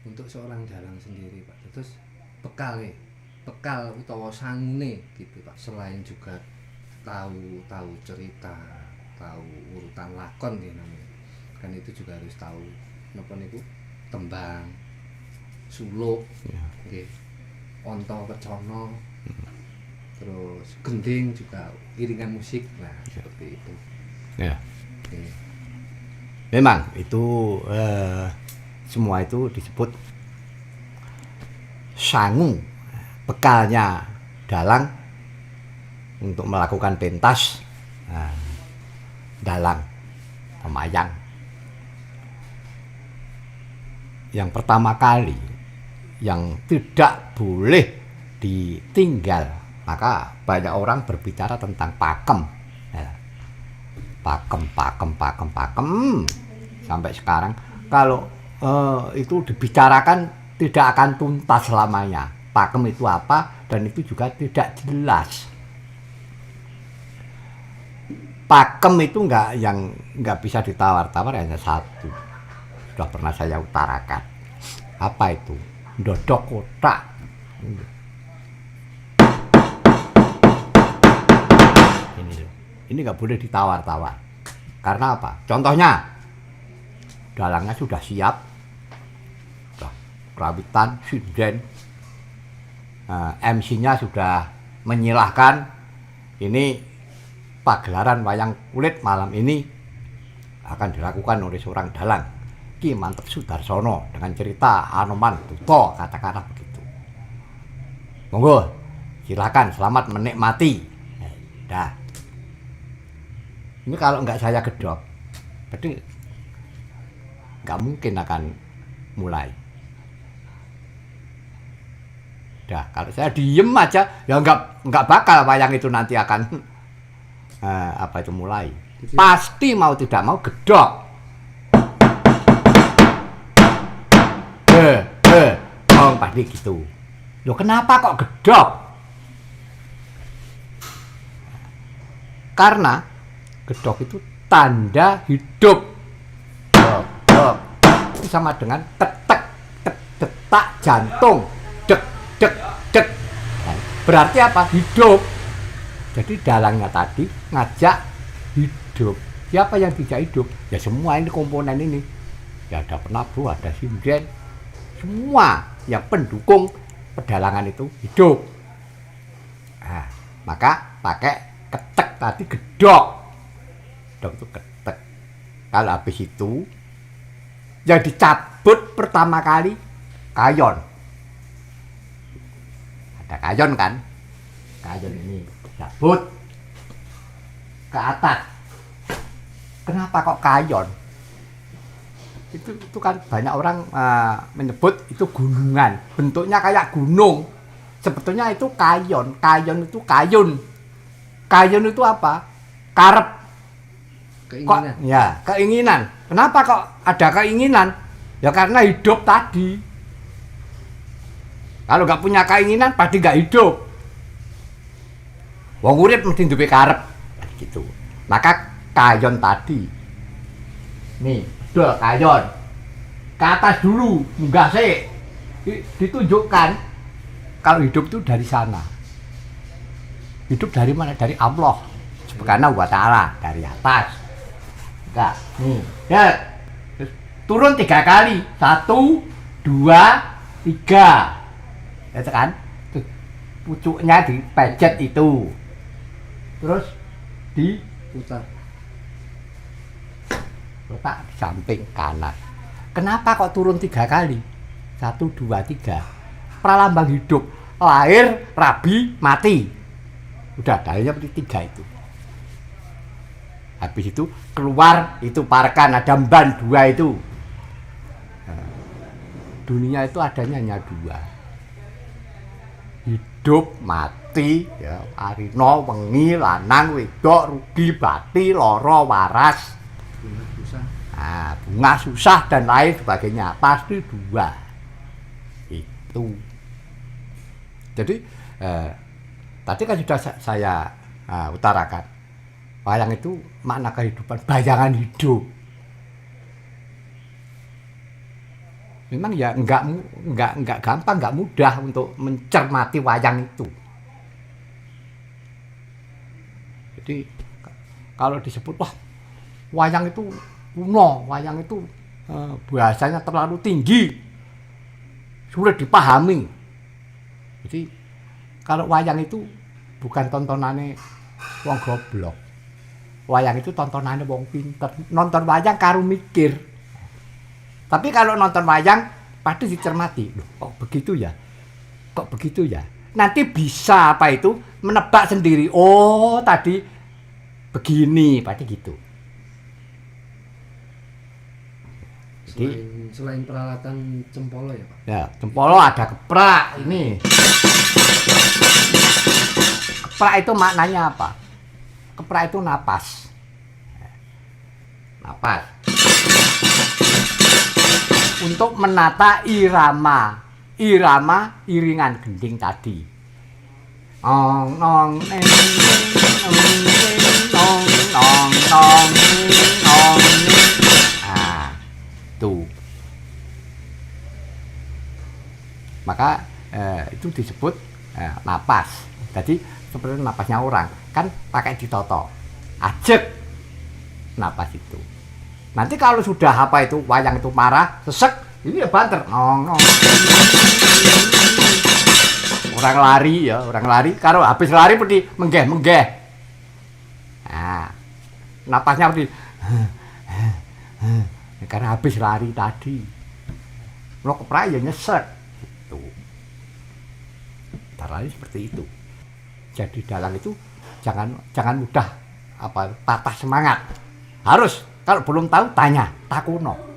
untuk seorang dalang sendiri Pak. Terus bekal utawa sangune gitu Pak. Selain juga tahu cerita, tahu urutan lakon ya namanya. Kan itu juga harus tahu napa niku tembang, suluk, nggih. Onto kecono, terus gending juga iringan musik. Nah, seperti itu. Ya. Oke. Memang itu semua itu disebut sangu, bekalnya dalang untuk melakukan pentas. Nah, dalang pemayang yang pertama kali yang tidak boleh ditinggal, maka banyak orang berbicara tentang pakem. Ya. Pakem sampai sekarang kalau itu dibicarakan tidak akan tuntas selamanya. Pakem itu apa dan itu juga tidak jelas. Pakem itu nggak bisa ditawar-tawar, hanya satu. Sudah pernah saya utarakan. Apa itu? Dodok kotak. Ini nggak boleh ditawar-tawar. Karena apa? Contohnya, dalangnya sudah siap, kerawitan, sinden, MC-nya sudah menyilahkan. Ini pagelaran wayang kulit malam ini akan dilakukan oleh seorang dalang, Ki Mantep Sudarsono, dengan cerita Anoman Duto, katakanlah begitu. Monggo, silakan, selamat menikmati. Dah. Ini kalau nggak saya gedok, berarti nggak mungkin akan mulai. Dah, kalau saya diem aja, ya nggak bakal wayang itu nanti akan apa itu mulai. Pasti mau tidak mau gedok. Pasti gitu. Loh, kenapa kok gedok? Karena gedok itu tanda hidup. Itu sama dengan ketek, detak jantung, dek, dek, dek. Berarti apa? Hidup. Jadi dalangnya tadi ngajak hidup. Siapa yang tidak hidup? Ya semua ini komponen ini. Ya ada penabuh, ada sinden. Semua yang pendukung pedalangan itu hidup. Nah, maka pakai ketek tadi, gedok. Itu ketek. Kalau habis itu yang dicabut pertama kali kayon. Ada kayon kan? Kayon ini cabut ke atas. Kenapa kok kayon? Itu kan banyak orang menyebut itu gunungan. Bentuknya kayak gunung. Sebetulnya itu kayon. Kayon itu kayun. Kayun itu apa? Karep. Keinginan. Ya, keinginan. Kenapa kok ada keinginan? Ya karena hidup tadi. Kalau nggak punya keinginan, pasti nggak hidup. Wong urip mesti duwe karep. Gitu. Maka kayon tadi. Nih, betul kayon. Ke atas dulu, munggah sih. Ditunjukkan kalau hidup itu dari sana. Hidup dari mana? Dari Allah Subhanahu wa ta'ala, dari atas. Nah, nih, ya, turun 3 kali, 1, 2, 3, ya kan? Pucuknya dipejet itu, terus Putar. letak di samping kanan. Kenapa kok turun 3 kali? 1, 2, 3. Pralambang hidup, lahir, rabi, mati. Udah, dalilnya seperti 3 itu. Habis itu keluar itu parkan, ada mban 2 itu. Nah, dunia itu adanya hanya 2. Hidup, mati, ya, arino, wengi, lanang, wedok, rugi, bati, loro, waras. Bunga susah. Nah, bunga susah dan lain sebagainya. Pasti 2. Itu. Jadi tadi kan sudah saya utarakan. Wayang itu makna kehidupan, bayangan hidup. memang ya enggak gampang, enggak mudah untuk mencermati wayang itu. Jadi kalau disebut wah wayang itu kuno, wayang itu bahasanya terlalu tinggi, sulit dipahami. Jadi kalau wayang itu bukan tontonannya wong goblok. Wayang itu tontonannya wong pinter. Nonton wayang karo mikir. Tapi kalau nonton wayang pasti dicermati. Loh, kok begitu ya? Kok begitu ya? Nanti bisa apa itu menebak sendiri. Oh, tadi begini, pasti gitu. Jadi Selain peralatan cempolo ya Pak? ya, cempolo ada keprak ini. Keprak itu maknanya apa? Keprak itu napas. Napas. Untuk menata irama iringan gending tadi. Ong nong neng nong nong nong nong nong. Ah, tuh. Maka itu disebut napas. Jadi seperti napasnya orang kan pakai ditoto. Ajek napas itu. Nanti kalau sudah apa itu wayang itu marah, sesek, ini ya banter. Nong nong. Orang lari ya, orang lari. Kalau habis lari seperti menggeh. Nah, napasnya seperti karena habis lari tadi. Lo keprak ya nyesek. Itu. Caranya seperti itu. Jadi dalang itu jangan mudah patah semangat. Harus kalau belum tahu tanya, takuno.